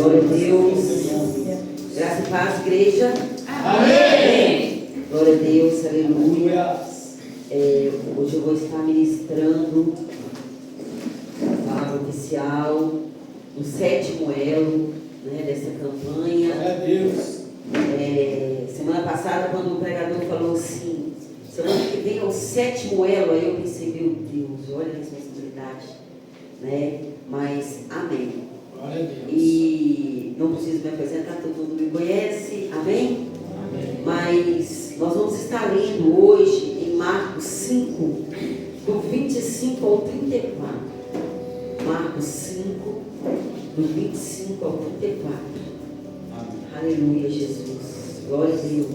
Glória a Deus. Graça e paz, igreja. Amém. Glória a Deus, aleluia. Hoje eu vou estar ministrando a palavra oficial do 7º elo, né, dessa campanha. Glória a Deus. Semana passada, quando o pregador falou assim, semana que vem é o 7º elo, aí eu pensei, meu Deus, olha a responsabilidade, né? Mas, amém. Glória a Deus. E não preciso me apresentar, todo mundo me conhece, amém? Amém. Mas nós vamos estar lendo hoje em Marcos 5, do 25 ao 34. Marcos 5, do 25 ao 34. Amém. Aleluia, Jesus. Glória a Deus.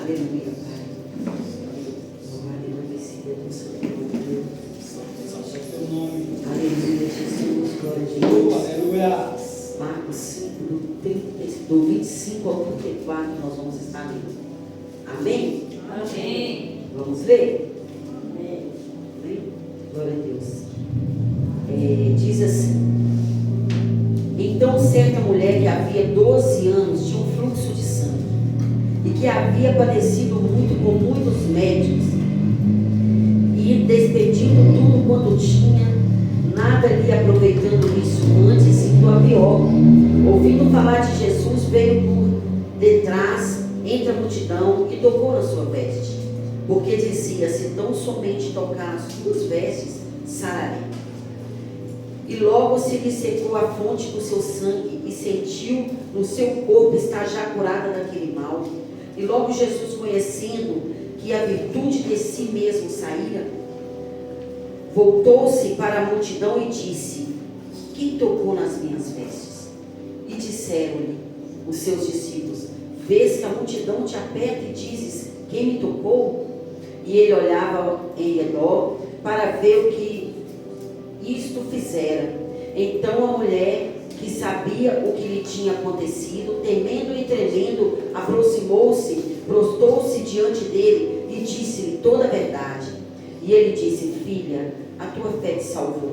Aleluia, Pai. Louvado e agradecido é o Santo nome. Exalta o teu nome. Aleluia, Jesus. Glória a Deus. Aleluia. Marcos 5, do 25 ao 34, nós vamos estar lendo. Amém? Amém. Vamos ler? Amém. Glória a Deus. Diz assim: então certa mulher que havia 12 anos tinha um fluxo de sangue e que havia padecido muito com muitos médicos e despedindo tudo quanto tinha, nada lhe aproveitando isso, antes sinto a pior. Ouvindo falar de Jesus, veio por detrás, entre a multidão, e tocou na sua veste, porque dizia: se tão somente tocar as suas vestes, sararei. E logo se lhe secou a fonte do seu sangue, e sentiu no seu corpo estar já curada daquele mal. E logo Jesus, conhecendo que a virtude de si mesmo saíra, voltou-se para a multidão e disse: quem tocou nas minhas vestes? E disseram-lhe os seus discípulos: vês que a multidão te aperta e dizes: quem me tocou? E ele olhava em redor para ver o que isto fizera. Então a mulher, que sabia o que lhe tinha acontecido, temendo e tremendo, aproximou-se, prostou-se diante dele e disse-lhe toda a verdade. E ele disse: filha, a tua fé te salvou.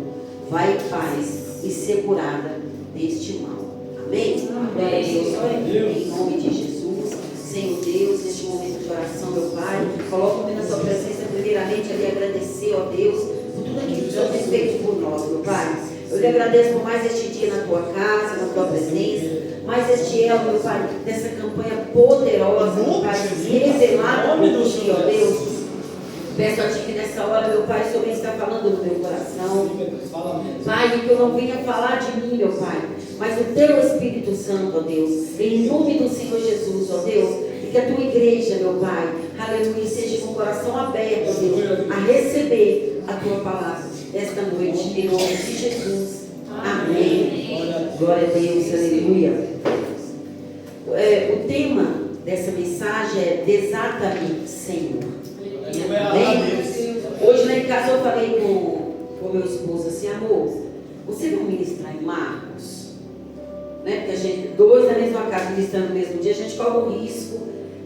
Vai em paz e ser curada deste mal. Amém? Glória a Deus. Em nome de Jesus. Senhor Deus, neste momento de oração, meu Pai, coloca-me na sua presença, primeiramente, ali agradecer, ó Deus, por tudo aquilo que o Senhor tem feito por nós, meu Pai. Eu lhe agradeço por mais este dia na tua casa, na tua presença, mais este elo, meu Pai, dessa campanha poderosa, meu Pai, revelada por ti, ó Deus. Peço a ti que nessa hora, meu Pai, o Senhor está falando no meu coração. Pai, que eu não venha falar de mim, meu Pai, mas o teu Espírito Santo, ó Deus, em nome do Senhor Jesus, ó Deus, e que a tua igreja, meu Pai, aleluia, seja com o coração aberto, ó Deus, a receber a tua palavra esta noite, em nome de Jesus. Amém. Glória a Deus, aleluia. O tema dessa mensagem é: desata-me, Senhor. Amém? Hoje lá em casa eu falei com meu esposo assim: amor, você vai ministrar em Marcos? Né? Porque a gente, dois na mesma casa ministrando no mesmo dia, a gente corre o risco,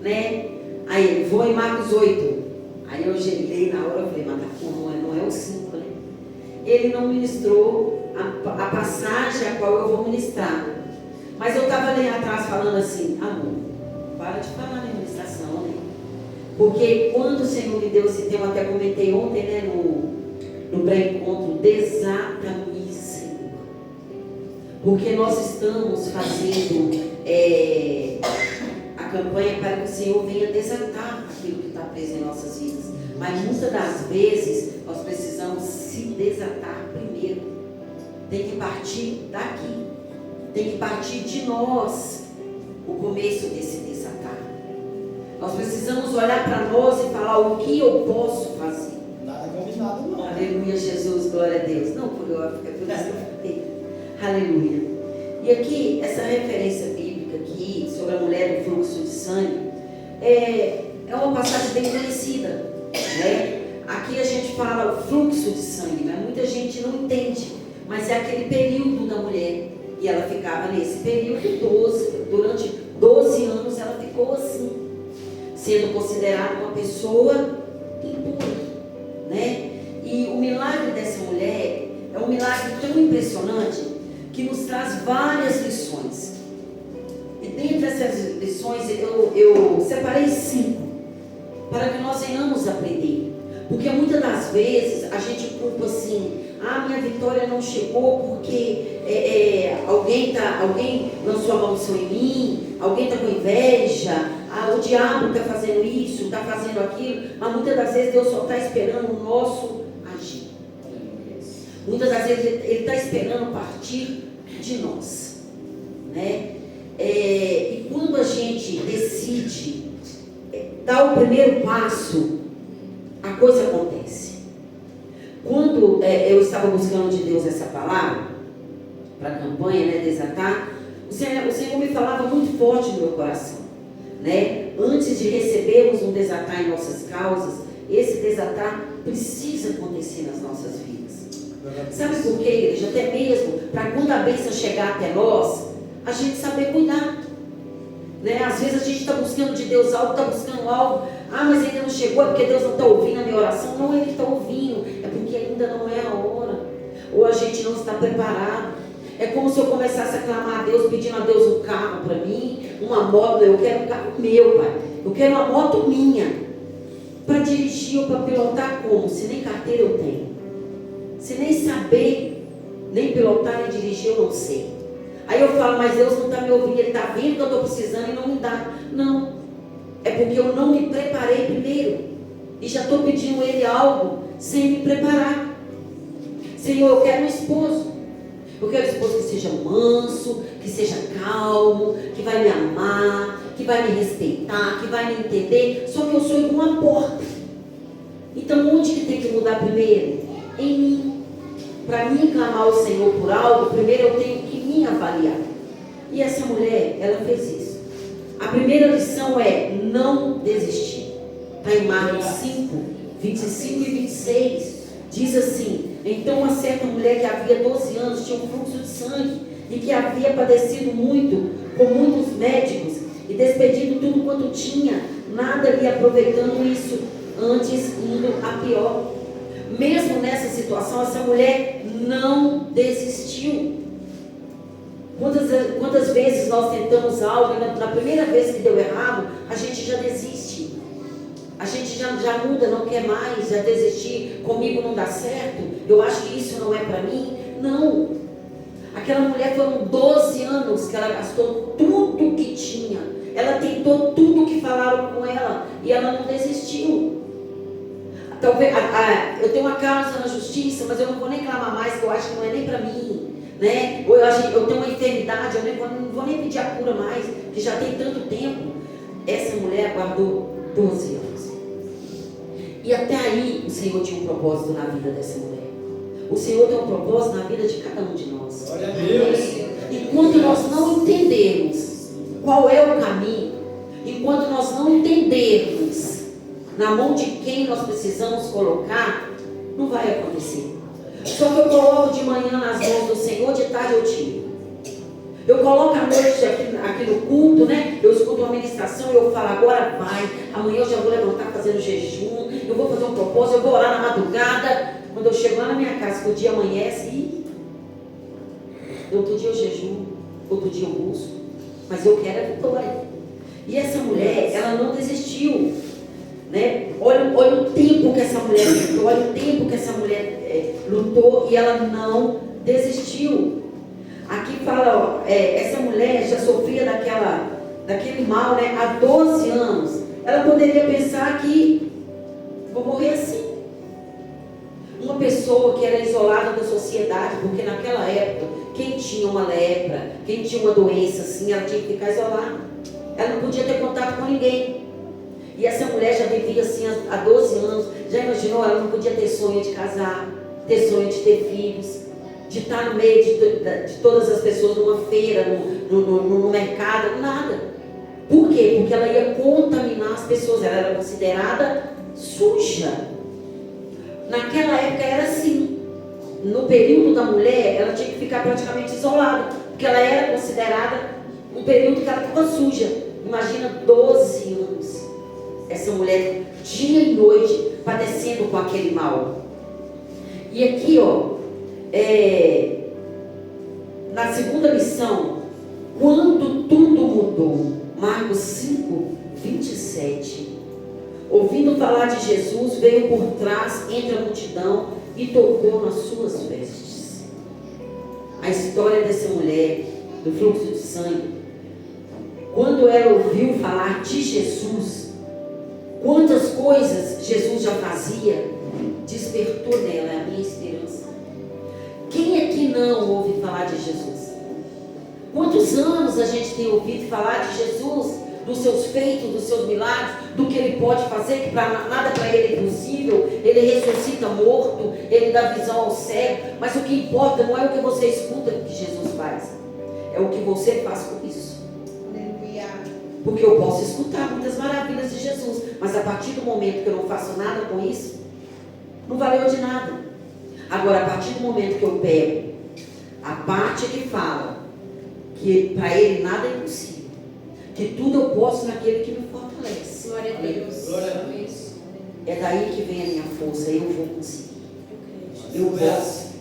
né? Aí ele: vou em Marcos 8. Aí eu gelei na hora, eu falei: mas não é o 5, né? Ele não ministrou a passagem a qual eu vou ministrar. Mas eu estava ali atrás falando assim: amor, para de falar na ministração, né? Porque quando o Senhor me deu esse tema, até comentei ontem, né, no pré-encontro: desata-me, Senhor. Porque nós estamos fazendo a campanha para que o Senhor venha desatar aquilo que está preso em nossas vidas. Mas muitas das vezes nós precisamos se desatar primeiro. Tem que partir daqui. Tem que partir de nós o começo desse desatar. Nós precisamos olhar para nós e falar: o que eu posso fazer? Nada combinado, não. Aleluia, Jesus, glória a Deus. Não, por isso que eu falei. Aleluia. E aqui, essa referência bíblica aqui, sobre a mulher do fluxo de sangue, é uma passagem bem conhecida, né? Aqui a gente fala o fluxo de sangue, mas muita gente não entende. Mas é aquele período da mulher. E ela ficava nesse período durante 12 anos ela ficou assim, sendo considerada uma pessoa impura, né? E o milagre dessa mulher é um milagre tão impressionante que nos traz várias lições. E dentre essas lições eu separei 5 para que nós venhamos aprender. Porque muitas das vezes a gente culpa assim: minha vitória não chegou porque alguém lançou a maldição em mim, alguém está com inveja, o diabo está fazendo isso, está fazendo aquilo. Mas muitas das vezes Deus só está esperando o nosso agir. Muitas das vezes Ele está esperando partir de nós, né? E quando a gente decide dar o primeiro passo, a coisa acontece. Quando eu estava buscando de Deus essa palavra para a campanha, né, desatar, o Senhor me falava muito forte no meu coração, né? Antes de recebermos um desatar em nossas causas, esse desatar precisa acontecer nas nossas vidas. Sabe por quê, igreja? Até mesmo para quando a bênção chegar até nós, a gente saber cuidar, né? Às vezes a gente está buscando de Deus algo, está buscando algo, mas ainda não chegou, é porque Deus não está ouvindo a minha oração. Não, Ele está ouvindo, é porque ainda não é a hora, ou a gente não está preparado. É como se eu começasse a clamar a Deus, pedindo a Deus um carro para mim, uma moto. Eu quero um carro meu, Pai, eu quero uma moto minha, para dirigir ou para pilotar. Como? Se nem carteira eu tenho, se nem saber, nem pilotar nem dirigir eu não sei. Aí eu falo: mas Deus não está me ouvindo, Ele está vendo que eu estou precisando e não me dá. Não, é porque eu não me preparei primeiro, e já estou pedindo a Ele algo sem me preparar. Senhor, eu quero um esposo. Eu quero um esposo que seja manso, que seja calmo, que vai me amar, que vai me respeitar, que vai me entender. Só que eu sou igual uma porta. Então onde que tem que mudar primeiro? Em mim. Para mim clamar ao Senhor por algo, primeiro eu tenho que me avaliar. E essa mulher, ela fez isso. A primeira lição é não desistir. Está em Marcos 5, 25 e 26. Diz assim: então uma certa mulher que havia 12 anos tinha um fluxo de sangue e que havia padecido muito com muitos médicos e despedido tudo quanto tinha, nada lhe aproveitando isso, antes indo a pior. Mesmo nessa situação, essa mulher não desistiu. Quantas vezes nós tentamos algo e na primeira vez que deu errado, a gente já desiste. A gente já muda, não quer mais, já desistir. Comigo não dá certo, eu acho que isso não é para mim. Não. Aquela mulher, foram 12 anos que ela gastou tudo que tinha. Ela tentou tudo que falaram com ela e ela não desistiu. Talvez, eu tenho uma causa na justiça, mas eu não vou nem clamar mais, que eu acho que não é nem para mim, né? Ou eu tenho uma enfermidade, eu não vou nem pedir a cura mais, que já tem tanto tempo. Essa mulher aguardou 12 anos. E até aí o Senhor tinha um propósito na vida dessa mulher. O Senhor tem um propósito na vida de cada um de nós. Glória a Deus. Enquanto nós não entendermos qual é o caminho, enquanto nós não entendermos na mão de quem nós precisamos colocar, não vai acontecer. Só que eu coloco de manhã nas mãos do Senhor, de tarde eu tiro. Eu coloco à noite aqui no culto, né? Eu escuto uma ministração e eu falo: agora vai, amanhã eu já vou levantar fazendo jejum, eu vou fazer um propósito, eu vou orar na madrugada. Quando eu chego lá na minha casa, que o dia amanhece, e outro dia eu jejum, outro dia eu busco, mas eu quero a vitória. E essa mulher, ela não desistiu, né? Olha o tempo que essa mulher lutou, olha o tempo que essa mulher lutou, e ela não desistiu. Aqui fala, essa mulher já sofria daquele mal, né, há 12 anos. Ela poderia pensar que vou morrer assim. Uma pessoa que era isolada da sociedade, porque naquela época, quem tinha uma lepra, quem tinha uma doença assim, ela tinha que ficar isolada. Ela não podia ter contato com ninguém. E essa mulher já vivia assim há 12 anos. Já imaginou? Ela não podia ter sonho de casar, ter sonho de ter filhos, de estar no meio de todas as pessoas numa feira, no mercado, nada. Por quê? Porque ela ia contaminar as pessoas. Ela era considerada suja. Naquela época era assim. No período da mulher, ela tinha que ficar praticamente isolada, porque ela era considerada um período que ela ficava suja. Imagina 12 anos. Essa mulher, dia e noite, padecendo com aquele mal. E aqui, na segunda lição, quando tudo mudou. Marcos 5, 27. Ouvindo falar de Jesus, veio por trás entre a multidão e tocou nas suas vestes. A história dessa mulher, do fluxo de sangue, quando ela ouviu falar de Jesus, quantas coisas Jesus já fazia, despertou nela a minha esperança. Quem aqui não ouve falar de Jesus? Quantos anos a gente tem ouvido falar de Jesus, dos seus feitos, dos seus milagres, do que Ele pode fazer, que nada para Ele é impossível. Ele ressuscita morto, Ele dá visão ao cego. Mas o que importa não é o que você escuta que Jesus faz, é o que você faz com isso. Aleluia. Porque eu posso escutar muitas maravilhas de Jesus, mas a partir do momento que eu não faço nada com isso, não valeu de nada. Agora, a partir do momento que eu pego a parte que fala que para Ele nada é impossível, que tudo eu posso naquele que me fortalece. Glória a Deus. Glória a Deus. É daí que vem a minha força. Eu vou conseguir. Eu posso.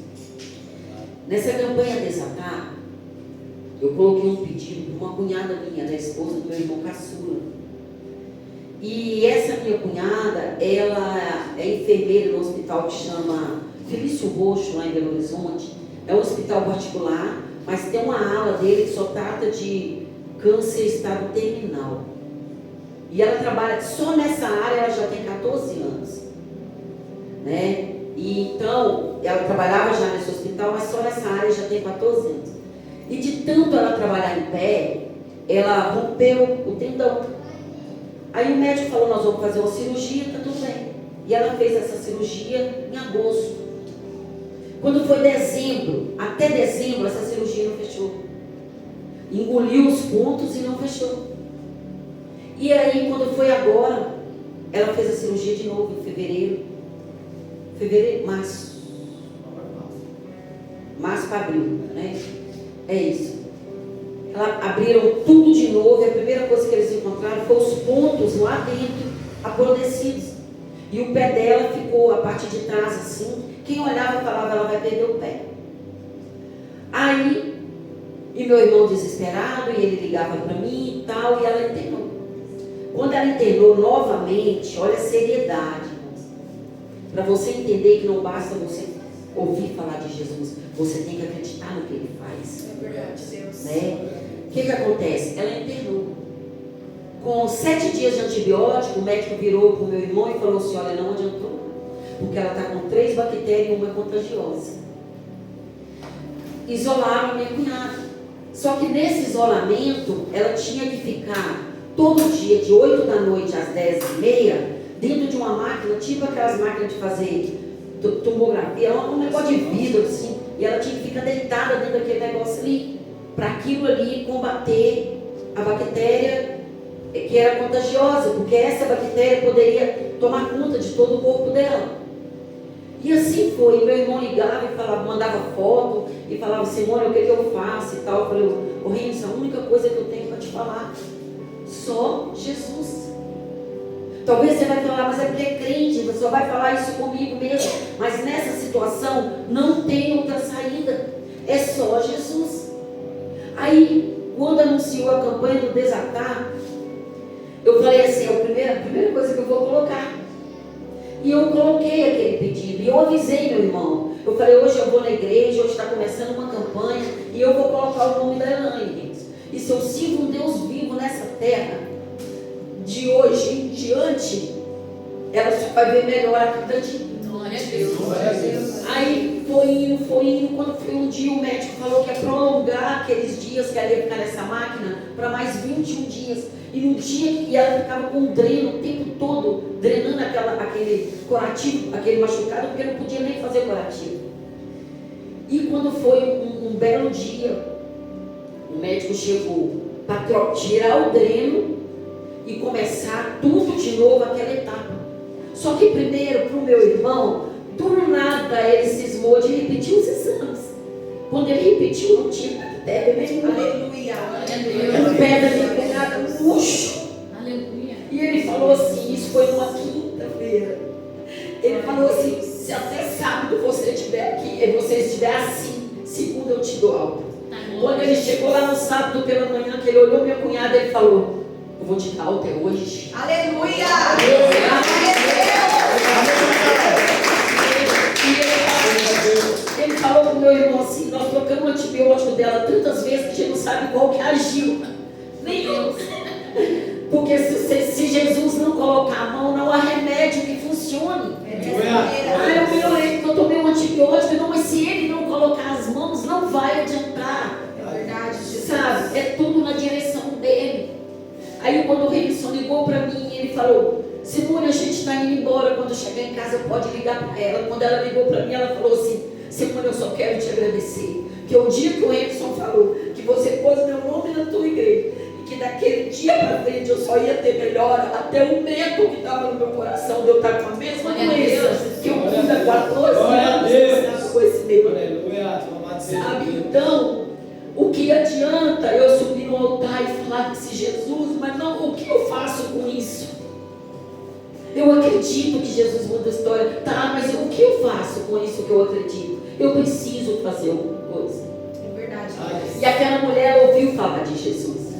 Nessa campanha Desatar, eu coloquei um pedido para uma cunhada minha, da esposa do meu irmão caçula. E essa minha cunhada, ela é enfermeira no hospital que chama Felício Roxo, lá em Belo Horizonte. É um hospital particular, mas tem uma ala dele que só trata de câncer estado terminal. E ela trabalha só nessa área, ela já tem 14 anos. Né? E então, ela trabalhava já nesse hospital, mas só nessa área já tem 14 anos. E de tanto ela trabalhar em pé, ela rompeu o tendão. Aí o médico falou, nós vamos fazer uma cirurgia, tá tudo bem. E ela fez essa cirurgia em agosto. Quando foi dezembro, até dezembro, essa cirurgia não fechou. Engoliu os pontos e não fechou. E aí, quando foi agora, ela fez a cirurgia de novo em fevereiro, março para abril, né? É isso. Abriram tudo de novo e a primeira coisa que eles encontraram foi os pontos lá dentro, apodrecidos. E o pé dela ficou, a parte de trás assim, quem olhava falava, ela vai perder o pé. Aí, e meu irmão desesperado, e ele ligava para mim e tal, e ela internou. Quando ela internou novamente, olha a seriedade, para você entender que não basta você ouvir falar de Jesus, você tem que acreditar no que Ele faz. É verdade, Deus. Né? O que acontece? Ela internou. Com 7 dias de antibiótico, o médico virou para o meu irmão e falou assim, olha, não adiantou, porque ela está com 3 bactérias e uma é contagiosa. Isolaram a minha cunhada. Só que nesse isolamento, ela tinha que ficar todo dia, de 8 da noite às 10h30, dentro de uma máquina, tipo aquelas máquinas de fazer tomografia, um negócio de vidro assim, e ela tinha que ficar deitada dentro daquele negócio ali, para aquilo ali combater a bactéria que era contagiosa, porque essa bactéria poderia tomar conta de todo o corpo dela. E assim foi. Meu irmão ligava e falava, mandava foto e falava, Simone, o que eu faço e tal. Eu falei, ô Renzo, a única coisa que eu tenho para te falar, só Jesus. Talvez você vai falar, mas é porque é crente, você só vai falar isso comigo mesmo. Mas nessa situação não tem outra saída, é só Jesus. Aí, quando anunciou a campanha do Desatar, eu falei assim, a primeira coisa que eu vou colocar. E eu coloquei aquele pedido, e eu avisei meu irmão. Eu falei, hoje eu vou na igreja, hoje está começando uma campanha, e eu vou colocar o nome da Elaine. E se eu sirvo um Deus vivo nessa terra, de hoje em diante, ela só vai ver melhor a cada dia. Glória a Deus. Glória a Deus. Aí foi indo. Quando foi um dia, o médico falou que ia prolongar aqueles dias que ela ia ficar nessa máquina para mais 21 dias. E no dia que ela ficava com um dreno o tempo todo, drenando aquele curativo, aquele machucado, porque não podia nem fazer curativo. E quando foi um belo dia, o médico chegou para tirar o dreno e começar tudo de novo aquela etapa. Só que primeiro, para o meu irmão, do nada ele cismou de repetir os exames. Quando ele repetiu, não tinha bactéria nenhuma. Aleluia. A pedra tinha pegado murcho. Aleluia. E ele falou assim, isso foi numa quinta-feira. Ele falou assim, se até sábado você estiver aqui, você estiver assim, segunda eu te dou alta. Quando ele chegou lá no sábado pela manhã, que ele olhou minha cunhada, ele falou: eu vou te dar alta hoje. Aleluia! Ele falou pro meu irmão assim: nós trocamos o antibiótico dela tantas vezes que a gente não sabe qual que agiu. Nenhum. Porque se Jesus não colocar a mão, não há remédio que funcione. Eu melhorei porque eu tomei um antibiótico, não, mas se ele não colocar as mãos, não vai adiantar. É verdade, Sabe? É tudo na direção dele. Aí quando o Reilson ligou para mim, ele falou: Simone, a gente está indo embora. Quando chegar em casa, pode ligar para ela. Quando ela ligou para mim, ela falou assim: Simone, eu só quero te agradecer. Que o dia que o Reilson falou que você pôs meu nome na tua igreja, e que daquele dia para frente eu só ia ter melhora, até o medo que estava no meu coração de eu estar com a mesma doença que eu cuido há 14 anos, eu estava com esse medo. Sabe? Então, o que adianta eu subir no altar e falar desse Jesus, mas não, o que eu faço com isso? Eu acredito que Jesus muda a história, tá, mas o que eu faço com isso que eu acredito? Eu preciso fazer alguma coisa. É verdade. E aquela mulher ouviu falar de Jesus.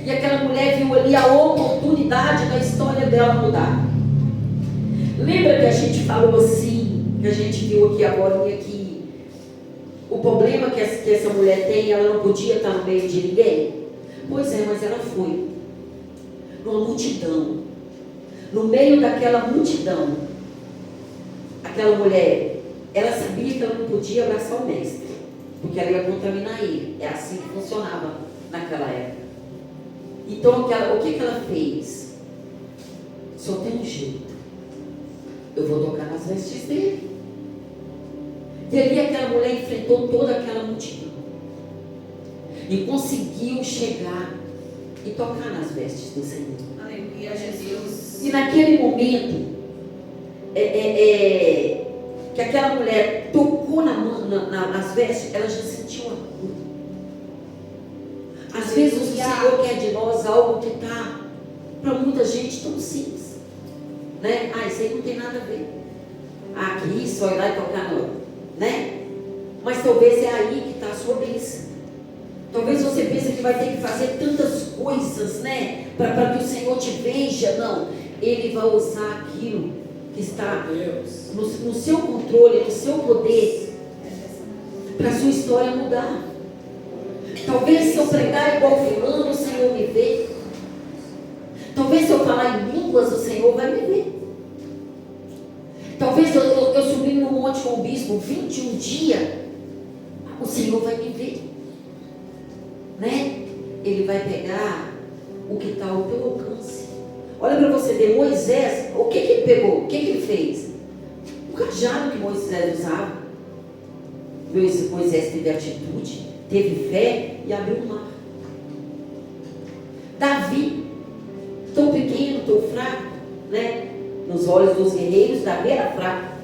E aquela mulher viu ali a oportunidade da história dela mudar. Lembra que a gente falou assim, que a gente viu aqui agora, que o problema que essa mulher tem, ela não podia estar no meio de ninguém? Pois é, mas ela foi numa multidão. No meio daquela multidão, aquela mulher, ela sabia que ela não podia abraçar o mestre, porque ela ia contaminar ele. É assim que funcionava naquela época. Então, o que ela fez? Só tem um jeito. Eu vou tocar nas vestes dele. E ali aquela mulher enfrentou toda aquela multidão. E conseguiu chegar e tocar nas vestes do Senhor. Aleluia, Jesus. E naquele momento, que aquela mulher tocou nas vestes, ela já sentiu a cura. Às vezes o Senhor quer de nós algo que está, para muita gente, tão simples. Né? Isso aí não tem nada a ver. Que só ir lá e tocar no... né? Mas talvez é aí que está a sua bênção. Talvez você pense que vai ter que fazer tantas coisas, né? Para que o Senhor te veja. Não. Ele vai usar aquilo que está no seu controle, no seu poder, para a sua história mudar. Talvez se eu pregar igual fulano, o Senhor me vê. Talvez se eu falar em línguas, o Senhor vai me ver. Talvez eu subir no monte com o bispo 21 dias, o Senhor vai me ver. Né? Ele vai pegar o que está ao teu alcance. Olha para você ver, Moisés, o que ele pegou? O que ele fez? O cajado que Moisés usava. Moisés teve atitude, teve fé e abriu o mar. Davi, tão pequeno, tão fraco, né? Nos olhos dos guerreiros, Davi era fraco.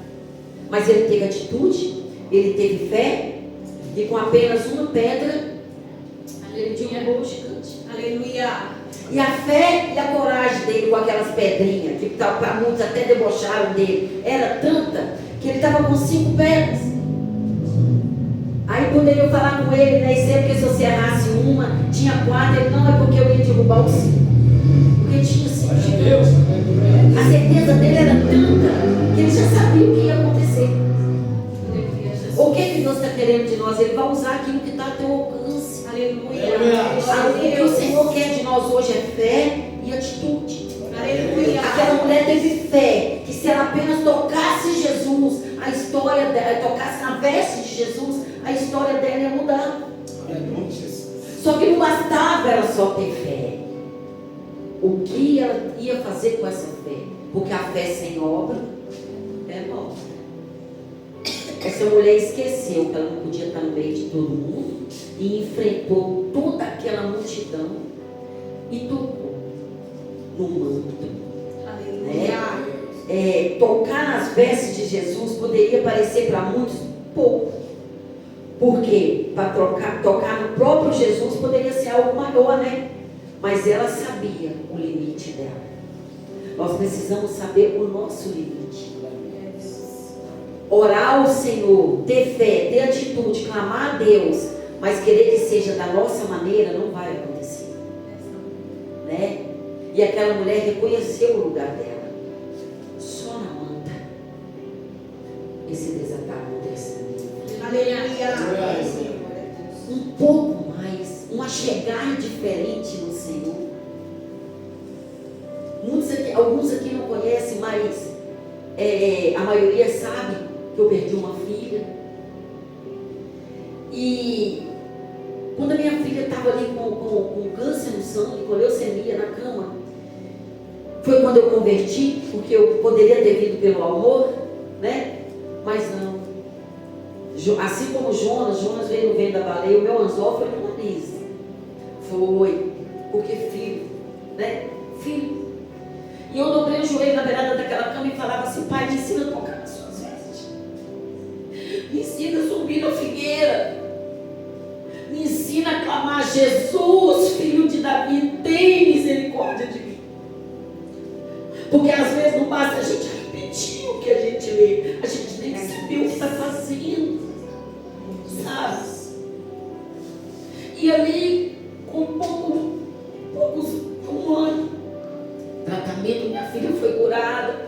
Mas ele teve atitude, ele teve fé, e com apenas uma pedra, ele derrubou o gigante. Aleluia. E a fé e a coragem dele com aquelas pedrinhas, que para muitos até debocharam dele, era tanta que ele estava com 5 pedras. Aí poderiam falar com ele, né? Isso é porque se você errasse uma, tinha 4, ele não, é porque eu ia derrubar os 5. Porque tinha 5 gigantes. A certeza dele era tanta que ele já sabia o que ia acontecer. O que Deus está querendo de nós? Ele vai usar aquilo que está ao teu alcance. Aleluia. O que o Senhor quer de nós hoje é fé e atitude. Aleluia. Aquela mulher teve fé que se ela apenas tocasse Jesus, a história dela, tocasse na veste de Jesus, a história dela ia mudar. Só que não bastava ela só ter fé. O que ela ia fazer com essa fé? Porque a fé sem obra é morta. Essa mulher esqueceu que ela não podia estar no meio de todo mundo e enfrentou toda aquela multidão e tocou no manto. Né? Tocar nas vestes de Jesus poderia parecer para muitos pouco. Porque para tocar no próprio Jesus poderia ser algo maior, né? Mas ela sabia o limite dela. Nós precisamos saber o nosso limite. Orar ao Senhor, ter fé, ter atitude, clamar a Deus, mas querer que seja da nossa maneira não vai acontecer, né? E aquela mulher reconheceu o lugar dela. Só na manta esse desatar aconteceu. Aleluia. Um pouco mais, um achegar diferente no Senhor. Alguns aqui não conhecem, mas a maioria sabe que eu perdi uma filha. E quando a minha filha estava ali com câncer no sangue, com leucemia na cama, foi quando eu converti, porque eu poderia ter vindo pelo amor, né? Mas não. Assim como Jonas veio no vento da baleia, o meu anzol foi no nariz. Foi, porque filho, né? Filho. E eu dobrei o joelho na beirada daquela cama e falava assim: Pai, me ensina a tocar nas suas vestes. Me ensina a subir na figueira. Me ensina a clamar: Jesus, filho de Davi, tem misericórdia de mim. Porque às vezes não basta a gente repetir o que a gente lê, a gente tem que saber o que está fazendo, sabe? E ali, com um ano, tratamento, minha filha foi curada,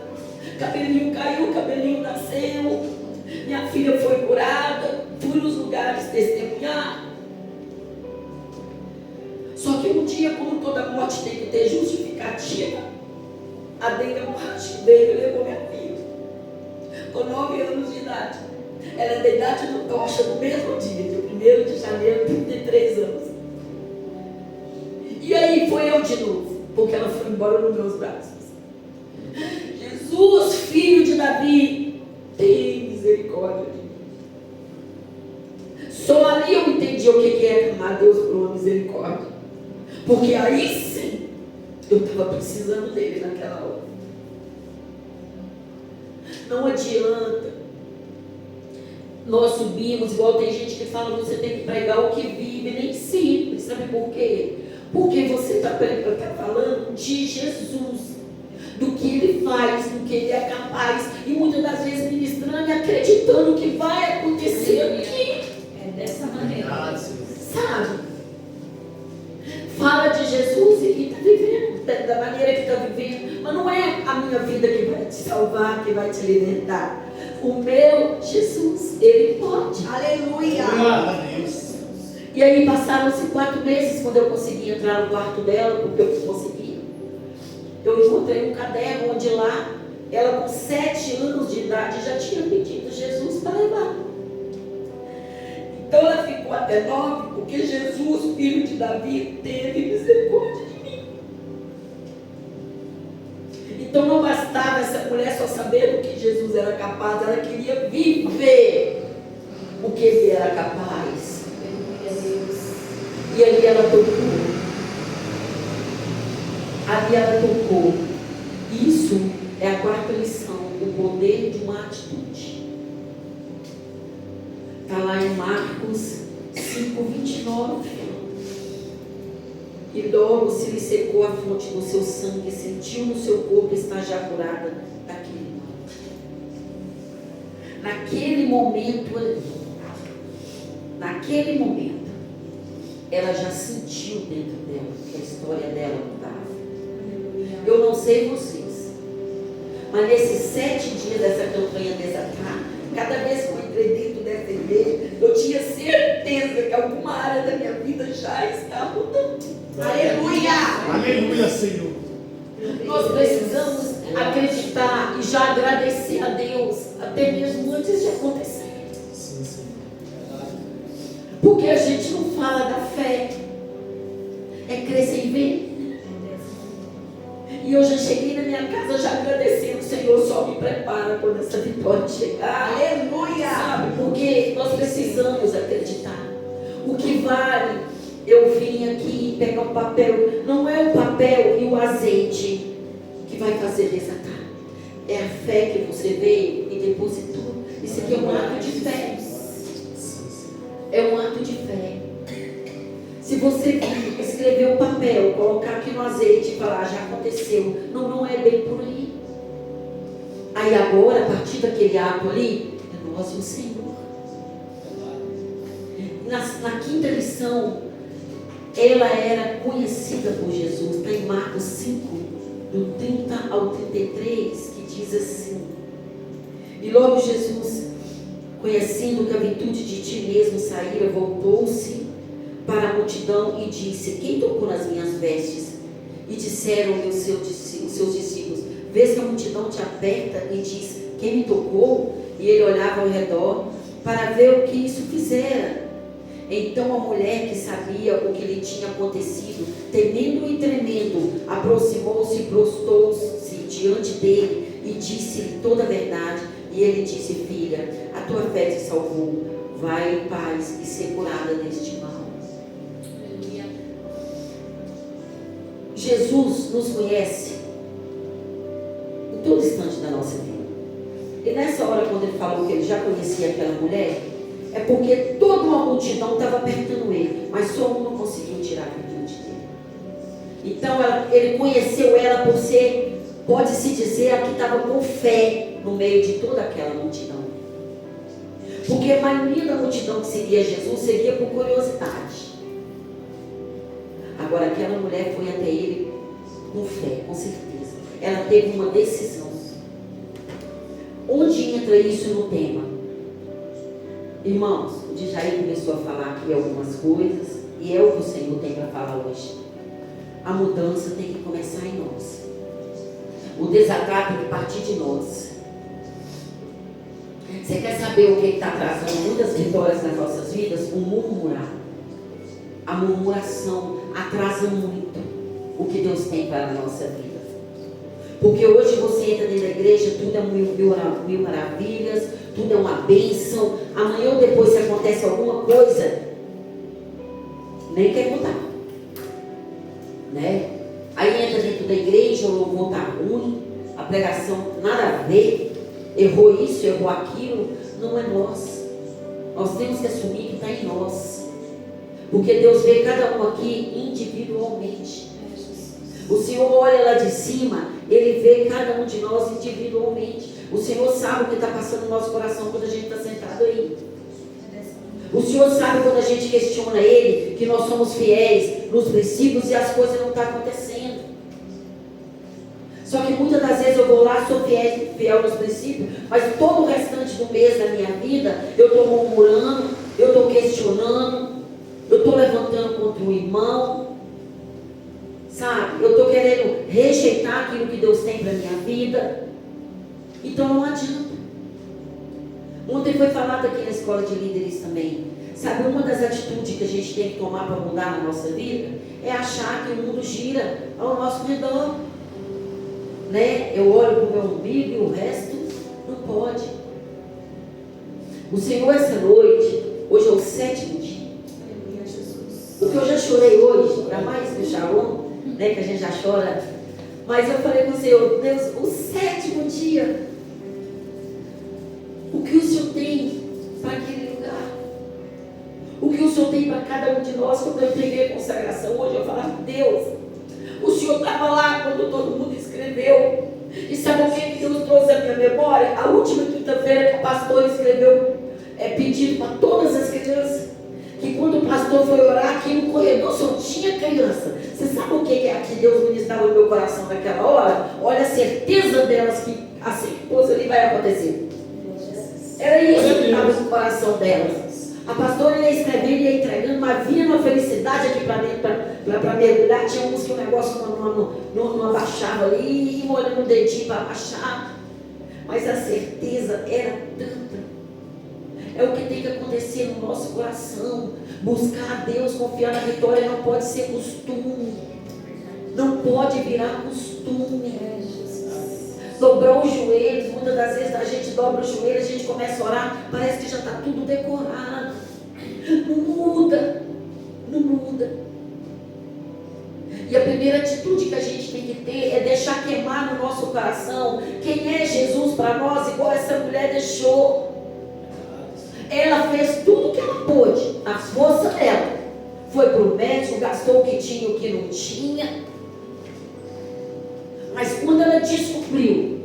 cabelinho caiu, cabelinho nasceu, minha filha foi curada, fui nos lugares testemunhar. Só que um dia, como toda morte tem que ter justificativa, a dengue hemorrágica veio e levou minha filha, com 9 anos de idade. Ela é da idade do Tocha, no mesmo dia, de 1º de janeiro, 33 anos. E aí foi eu de novo, porque ela foi embora nos meus braços. Jesus, filho de Davi, tem misericórdia de mim. Só ali eu entendi o que é amar Deus por uma misericórdia. Porque aí sim, eu estava precisando dele naquela hora. Não adianta nós subimos, igual tem gente que fala, você tem que pregar o que vive, nem sempre. Sabe por quê? Porque você está falando de Jesus, do que Ele faz, do que Ele é capaz, e muitas das vezes ministrando e acreditando que vai acontecer aqui. É dessa maneira. Sabe? Fala de Jesus e está vivendo da maneira que está vivendo, mas não é a minha vida que vai te salvar, que vai te libertar. O meu Jesus, Ele pode. Aleluia. E aí passaram-se 4 meses quando eu consegui entrar no quarto dela, porque eu conseguia. Eu encontrei um caderno onde lá, ela com 7 anos de idade já tinha pedido Jesus para levar. Então ela ficou até 9, porque Jesus, filho de Davi, teve misericórdia de mim. Então não bastava essa mulher só saber do que Jesus era capaz, ela queria viver o que Ele era capaz. E ali ela tocou. Ali ela tocou. Isso é a 4ª lição, o poder de uma atitude. Está lá em Marcos 5:29. E logo se lhe secou a fonte do seu sangue, sentiu no seu corpo estar já curada daquele mal. Naquele momento, ela já sentiu dentro dela que a história dela mudava. Eu não sei vocês, mas nesses 7 dias dessa campanha Desatar, cada vez que eu entrei dentro dessa igreja, eu tinha certeza que alguma área da minha vida já está mudando. Aleluia! Aleluia, Senhor. Nós precisamos acreditar e já agradecer a Deus, até mesmo antes de acontecer. Sim, sim. Porque a gente não fala da fé, é crer sem ver. E eu já cheguei na minha casa já agradecendo, Senhor, só me prepara quando essa vitória chegar. Aleluia! Sabe? Porque nós precisamos acreditar. O que vale eu vim aqui pegar um papel, não é o papel e o azeite que vai fazer desatar. É a fé que você veio e depositou. Isso aqui é um ato de fé. É um ato de fé. Se você escrever o papel, colocar aqui no azeite e falar, já aconteceu. Não é bem por aí. Aí agora, a partir daquele ato ali, é nós e o Senhor. na quinta lição, ela era conhecida por Jesus. Está em Marcos 5, do 30 ao 33, que diz assim: e logo Jesus, conhecendo que a virtude de ti mesmo saíra, voltou-se para a multidão e disse: quem tocou nas minhas vestes? E disseram-lhe os seus discípulos: vês que a multidão te aperta e diz: quem me tocou? E ele olhava ao redor para ver o que isso fizera. Então a mulher, que sabia o que lhe tinha acontecido, temendo e tremendo, aproximou-se e prostou-se diante dele e disse-lhe toda a verdade. E ele disse: filha, a tua fé te salvou, vai em paz e ser curada deste mal. Jesus nos conhece em todo instante da nossa vida. E nessa hora, quando ele falou que ele já conhecia aquela mulher, é porque toda uma multidão estava apertando ele, mas só um não conseguiu tirar a virtude dele. Então ele conheceu ela por ser, pode-se dizer, a que estava com fé no meio de toda aquela multidão. Porque a maioria da multidão que seguia Jesus seguia por curiosidade. Agora aquela mulher foi até ele com fé, com certeza. Ela teve uma decisão. Onde entra isso no tema? Irmãos, o Djair começou a falar aqui algumas coisas, e é o que o Senhor tem para falar hoje. A mudança tem que começar em nós. O desacato tem que partir de nós. Você quer saber o que está trazendo muitas vitórias nas nossas vidas? O murmurar. A murmuração atrasa muito o que Deus tem para a nossa vida. Porque hoje você entra dentro da igreja, tudo é mil maravilhas, tudo é uma bênção. Amanhã ou depois, se acontece alguma coisa, nem quer contar, né? Aí entra dentro da igreja, o louvor está ruim, a pregação nada a ver, errou isso, errou aquilo. Não é nós. Nós temos que assumir que está em nós. Porque Deus vê cada um aqui individualmente. O Senhor olha lá de cima, Ele vê cada um de nós individualmente. O Senhor sabe o que está passando no nosso coração quando a gente está sentado aí. O Senhor sabe quando a gente questiona Ele, que nós somos fiéis nos princípios e as coisas não estão acontecendo. Só que muitas das vezes eu vou lá, sou fiel nos princípios, mas todo o restante do mês da minha vida, eu estou murmurando, eu estou questionando, eu estou levantando contra o irmão. Sabe, eu estou querendo rejeitar aquilo que Deus tem para a minha vida. Então não adianta. Ontem foi falado aqui na escola de líderes também. Sabe, uma das atitudes que a gente tem que tomar para mudar na nossa vida é achar que o mundo gira ao nosso redor, né? Eu olho para o meu umbigo e o resto não pode. O Senhor, essa noite, hoje é o 7º dia. O que eu já chorei hoje, para mais que o Shalom, né, que a gente já chora, mas eu falei com o Senhor: Deus, o 7º dia, o que o Senhor tem para aquele lugar? O que o Senhor tem para cada um de nós? Quando eu entreguei a consagração hoje, eu falava: Deus, o Senhor estava lá quando todo mundo escreveu. E sabe o que Deus trouxe à minha memória? A última quinta-feira que o pastor escreveu pedido para todas as crianças, que quando o pastor foi orar, aqui no corredor só tinha criança. Você sabe o que é que Deus ministrava no meu coração naquela hora? Olha a certeza delas que assim que fosse ali vai acontecer. Era isso que estava no coração delas. A pastora ia escrevendo, ia entregando, mas vinha uma felicidade aqui para dentro para mergulhar. Tinha uns que o negócio não abaixava ali, e molhando o dedinho para abaixar. Mas a certeza era tanta. É o que tem que acontecer no nosso coração. Buscar a Deus, confiar na vitória, não pode ser costume. Não pode virar costume. Dobrar os joelhos, muitas das vezes a gente dobra os joelhos, a gente começa a orar, parece que já está tudo decorado. Não muda. Não muda. E a primeira atitude que a gente tem que ter é deixar queimar no nosso coração quem é Jesus para nós, igual essa mulher deixou. Ela fez tudo o que ela pôde, na força dela. Foi para o médico, gastou o que tinha e o que não tinha. Mas quando ela descobriu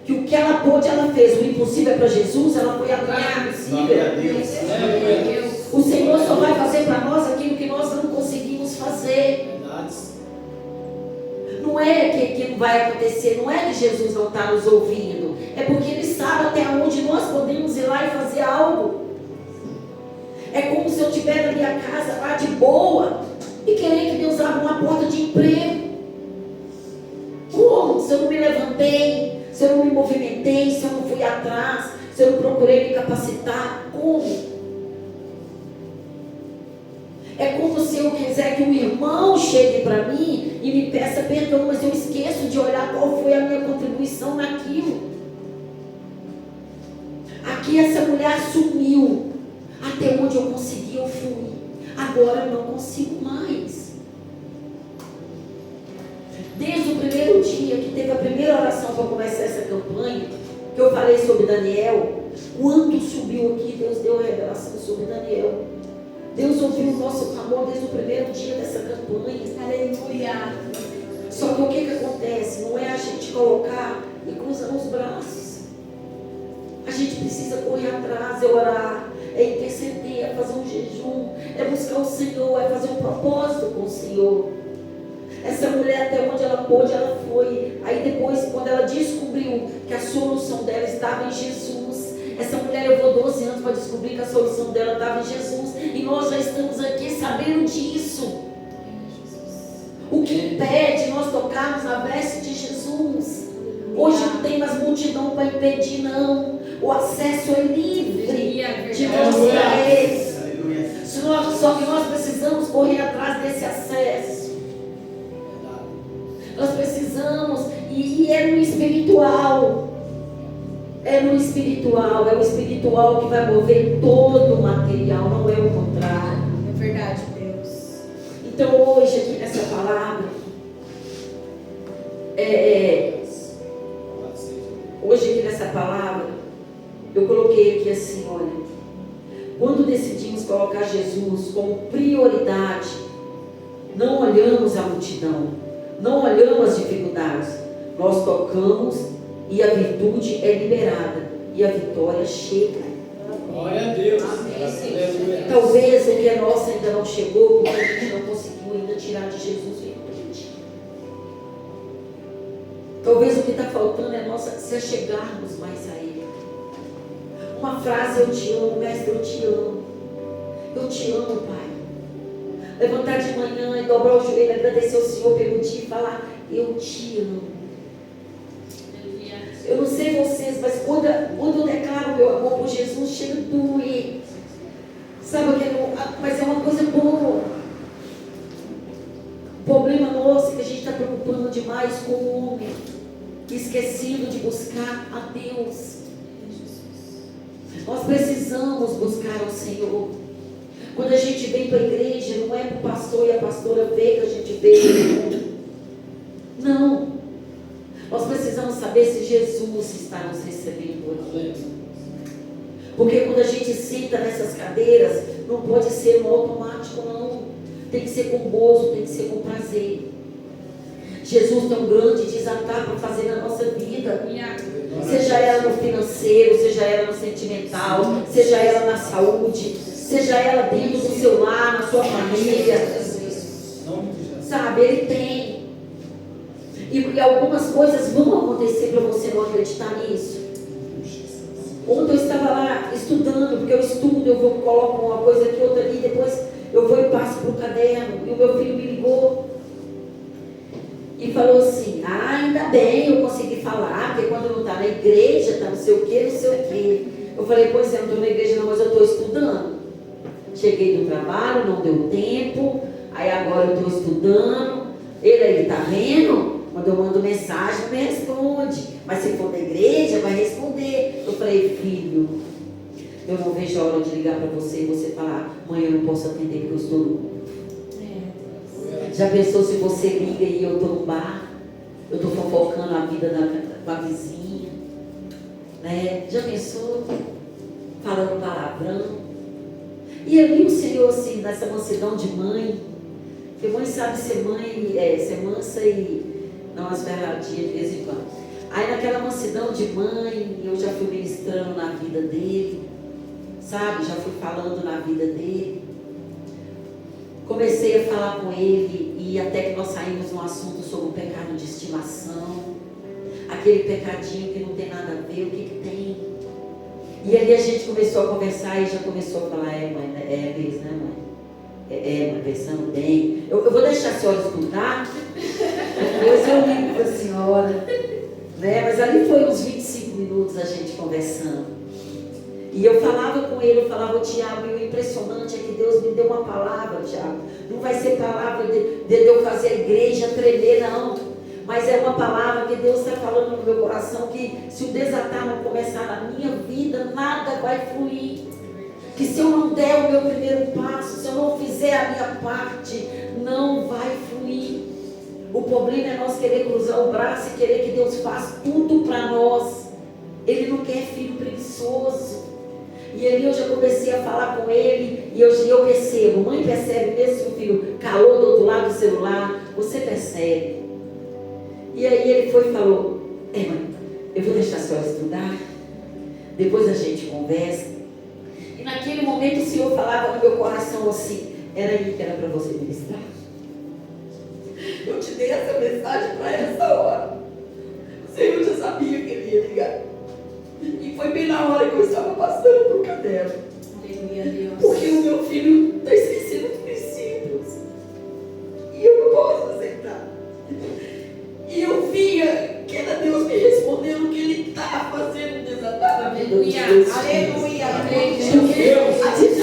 que o que ela pôde, ela fez. O impossível é para Jesus, ela foi atrás do impossível. O Senhor só não vai acontecer, não é que Jesus não está nos ouvindo, é porque Ele sabe até onde nós podemos ir lá e fazer algo. É como se eu estiver na minha casa lá de boa e querer que Deus abra uma porta de emprego. Como? Se eu não me levantei, se eu não me movimentei, se eu não fui atrás, se eu não procurei me capacitar, como? É como se eu quiser que um irmão chegue para mim e me peça perdão, mas eu esqueço de olhar qual foi a minha contribuição naquilo. Aqui essa mulher assumiu. Até onde eu consegui, eu fui. Agora eu não consigo mais. Desde o primeiro dia que teve a primeira oração para começar essa campanha, que eu falei sobre Daniel, quando subiu aqui, Deus deu a revelação sobre Daniel. Deus ouviu o nosso clamor desde o primeiro dia dessa campanha. Aleluia. Só que o que acontece? Não é a gente colocar e cruzar os braços. A gente precisa correr atrás, é orar, é interceder, é fazer um jejum, é buscar o Senhor, é fazer um propósito com o Senhor. Essa mulher, até onde ela pôde, ela foi. Aí depois, quando ela descobriu que a solução dela estava em Jesus, essa mulher levou 12 anos para descobrir que a solução dela estava em Jesus. E nós já estamos aqui sabendo disso. O que impede nós tocarmos na veste de Jesus? Hoje não tem mais multidão para impedir, não. O acesso é livre de nós a eles. Só que nós precisamos correr atrás desse acesso. Nós precisamos, e é no espiritual. É no espiritual, é o espiritual que vai mover todo o material, não é o contrário. É verdade, Deus. Então hoje aqui nessa palavra, hoje aqui nessa palavra, eu coloquei aqui assim, olha, quando decidimos colocar Jesus como prioridade, não olhamos a multidão, não olhamos as dificuldades, nós tocamos e a virtude é liberada e a vitória chega. Glória a Deus. Amém. Talvez o que é nosso ainda não chegou, porque a gente não conseguiu ainda tirar de Jesus virtude. Talvez o que está faltando é nós se achegarmos mais a Ele. Uma frase: eu te amo, mestre, eu te amo. Eu te amo, Pai. Levantar de manhã e dobrar o joelho, agradecer ao Senhor pelo dia e falar: eu te amo. Eu não sei vocês, mas quando eu declaro meu amor por Jesus, chega a doer. Sabe que mas é uma coisa boa. O problema nosso é que a gente está preocupando demais com o homem, esquecendo de buscar a Deus. Nós precisamos buscar ao Senhor. Quando a gente vem para a igreja, não é para o pastor e a pastora ver que a gente veio. Não. Nós precisamos saber se Jesus está nos recebendo aqui. Porque quando a gente senta nessas cadeiras, não pode ser no automático, não. Tem que ser com gozo, tem que ser com prazer. Jesus tem um grande desatar para fazer na nossa vida. Seja ela no financeiro, seja ela no sentimental, seja ela na saúde, seja ela dentro do seu lar, na sua família. Sabe, Ele tem. E algumas coisas vão acontecer para você não acreditar nisso. Ontem eu estava lá estudando, porque eu estudo, eu coloco uma coisa aqui, outra ali, depois eu vou e passo para o caderno. E o meu filho me ligou e falou assim: ainda bem, eu consegui falar, porque quando não está na igreja, está não sei o que, não sei o que. Eu falei: pois é, não estou na igreja não, mas eu estou estudando. Cheguei do trabalho, não deu tempo, aí agora eu estou estudando. Ele aí, tá vendo? Quando eu mando mensagem, não me responde. Mas se for da igreja, vai responder. Eu falei: filho, eu não vejo a hora de ligar para você e você falar: mãe, eu não posso atender porque eu estou no culto. Já pensou se você liga e eu estou no bar? Eu estou fofocando a vida da vizinha, né? Já pensou? Falando palavrão. E ali o Senhor, assim, nessa mansidão de mãe, porque mãe sabe ser mãe, ser mansa e não as ferradias de vez em quando. Aí naquela mansidão de mãe, eu já fui ministrando na vida dele, sabe? Já fui falando na vida dele. comecei a falar com ele e até que nós saímos num assunto sobre o pecado de estimação, aquele pecadinho que não tem nada a ver, o que tem? E ali a gente começou a conversar e já começou a falar, mãe, é mesmo, né, mãe? Mãe, pensando bem. Eu vou deixar a senhora estudar, depois eu ligo para a senhora. Né? Mas ali foi uns 25 minutos a gente conversando. E eu falava com ele, eu falava, Tiago, e o impressionante é que Deus me deu uma palavra, Tiago. Não vai ser palavra de eu fazer a igreja tremer, não. Mas é uma palavra que Deus está falando no meu coração, que se o desatar não começar na minha vida, nada vai fluir. Que se eu não der o meu primeiro passo, se eu não fizer a minha parte, não vai fluir. O problema é nós querer cruzar o braço e querer que Deus faça tudo para nós. Ele não quer filho preguiçoso. E ali eu já comecei a falar com ele, e eu percebo, mãe percebe mesmo se o filho calou do outro lado do celular, você percebe. E aí ele foi e falou, mãe, eu vou deixar a senhora estudar, depois a gente conversa. E naquele momento o Senhor falava no meu coração assim, era aí que era para você ministrar. Eu te dei essa mensagem para essa hora. O Senhor já sabia que ele ia ligar. E foi bem na hora que eu estava passando por caderno. Aleluia, Deus. Porque o meu filho está esquecendo os princípios. E eu não posso aceitar. E eu via que era Deus me respondendo que Ele está fazendo um desatar na vida dos meus Aleluia, aleluia.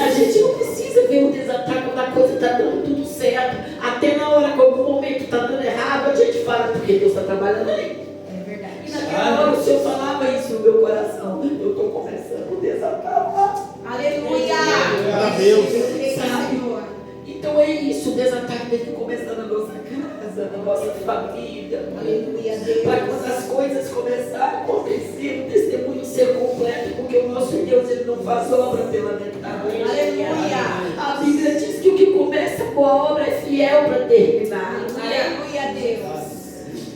A gente não precisa ver o desatar quando a coisa está dando tudo certo. Até na hora que algum momento está dando errado, a gente fala porque Deus está trabalhando aí. É verdade. E naquela hora o Senhor falava isso no meu coração. Eu estou começando o desatar lá. Aleluia. Glória a Deus. Senhor. Então é isso, o desatar tem que começar na nossa casa, na nossa família. Aleluia, Deus. Para quando as coisas começarem a acontecer, o testemunho ser completo, porque o nosso Deus ele não faz obra pela metade. Aleluia. A Bíblia diz que o que começa com a obra é fiel para terminar. Aleluia, Deus.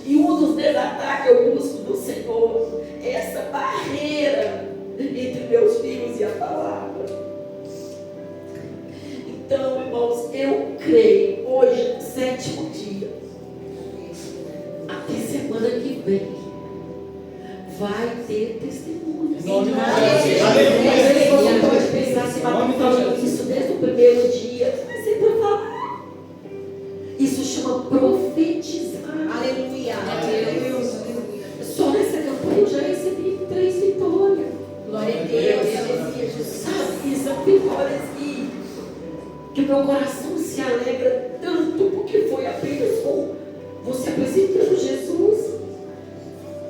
E um dos desatar que eu busco do Senhor é essa barreira entre meus filhos e a palavra. Então, irmãos, eu creio, hoje, 7º dia, até semana que vem, vai ter testemunho. Você pode pensar, se vai falando isso desde o primeiro dia, mas sempre para falar. Isso chama profetizar. Aleluia. Só nessa campanha eu já recebi 3 vitórias. Glória a Deus. Sabe, são vitórias que o meu coração se alegra tanto, porque foi apenas com você apresentando Jesus,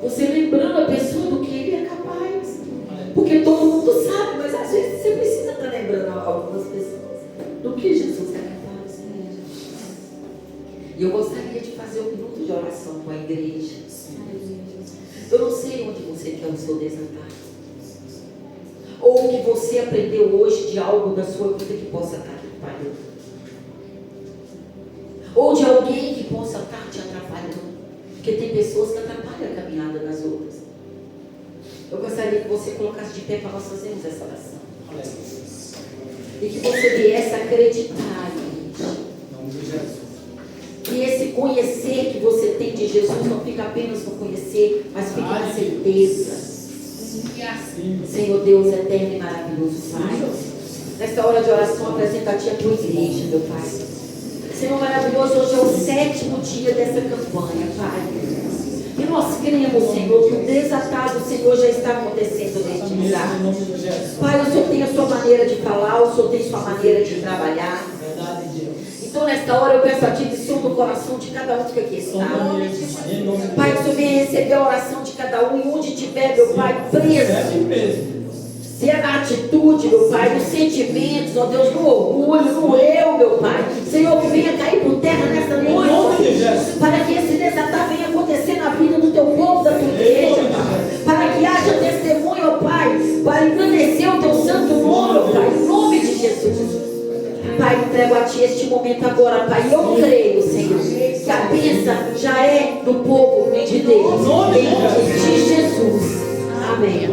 você lembrando a pessoa do que ele é capaz, porque todo mundo sabe, mas às vezes você precisa estar lembrando algumas pessoas do que Jesus é capaz. E eu gostaria de fazer um minuto de oração com a igreja. Eu não sei onde você quer o seu desatar, ou o que você aprendeu hoje de algo da sua vida que possa estar atrapalhando, ou de alguém que possa estar te atrapalhando, porque tem pessoas que atrapalham a caminhada das outras. Eu gostaria que você colocasse de pé para nós fazermos essa oração, e que você viesse acreditar que esse conhecer que você tem de Jesus não fica apenas no conhecer, mas fica na certeza. Senhor Deus eterno e maravilhoso, Pai, nesta hora de oração apresenta a Ti a Tua igreja, meu Pai. Senhor maravilhoso, hoje é o 7º dia dessa campanha, Pai. E nós cremos, Senhor, que o desatar do Senhor já está acontecendo neste lugar. Pai, o Senhor tem a sua maneira de falar, o Senhor tem a sua maneira de trabalhar. Então, nesta hora, eu peço a Ti que som do coração de cada um que aqui está. Pai, o Senhor venha receber a oração de cada um, e onde estiver, meu Pai, preso. Se é na atitude, meu Pai, nos sentimentos, ó Deus, no orgulho, no eu, meu Pai. Senhor, que venha cair por terra nesta noite, para que esse desatar venha acontecer na vida do Teu povo, da Tua igreja, Pai. Para que haja testemunho, ó Pai, para engrandecer o Teu santo nome, ó Pai, em nome de Jesus. Pai, entrego a Ti este momento agora, Pai. Eu creio, Senhor, que a bênção já é do povo de Deus. Em nome de Jesus. Amém.